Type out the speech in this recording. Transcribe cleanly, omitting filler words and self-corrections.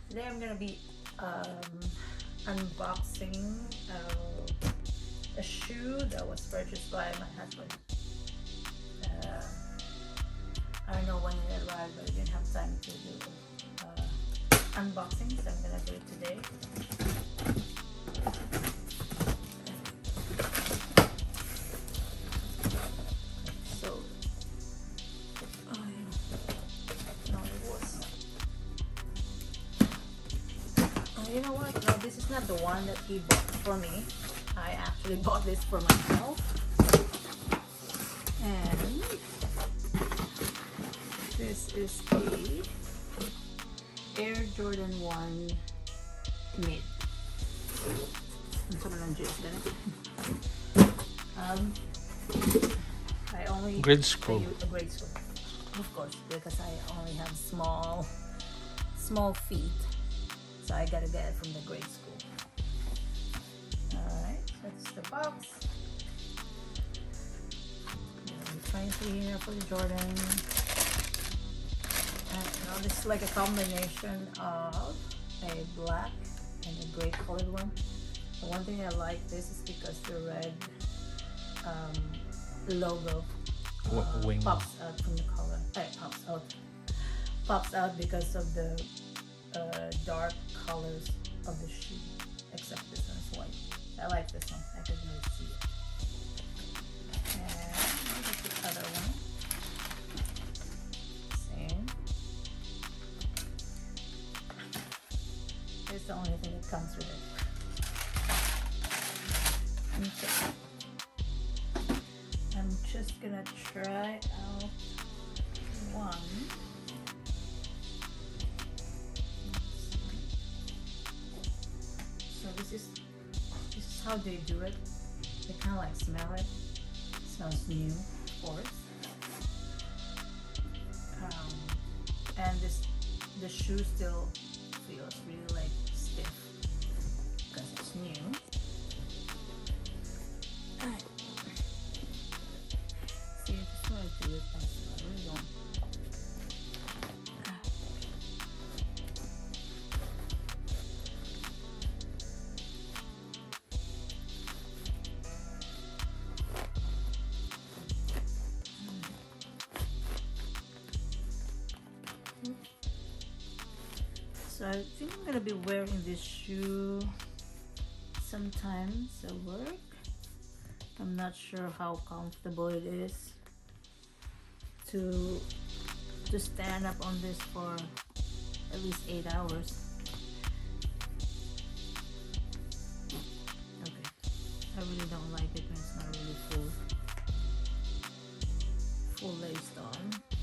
Today I'm gonna be unboxing a shoe that was purchased by my husband. Uh, I don't know when it arrived, but I didn't have time to do unboxing, so I'm gonna do it today. So, no, it was. You know what? No, this is not the one that he bought for me. I actually bought this for myself. And this is the Air Jordan 1 Mid. I only Grade school. Grade school, of course, because I only have small feet, so I gotta get it from the grade school. Alright, that's the box. Trying to here for the Jordan. And this is like a combination of a black and a gray colored one. The one thing I like this is because the red logo Wing. pops out from the color. Pops out because of the dark colors of the shoe. Except this one is white. I like this one. I can really see it. And here's the other one. Same. It's the only thing that comes with it. Okay. I'm just gonna try out one. So this is how they do it. They kind of like smell it. It smells new, of course. And the shoe still feels really like stiff because it's new. See, I just want to do it fast. I really don't. So I think I'm gonna be wearing this shoe sometimes at work. I'm not sure how comfortable it is to stand up on this for at least 8 hours. Okay, I really don't like it when it's not really full laced on.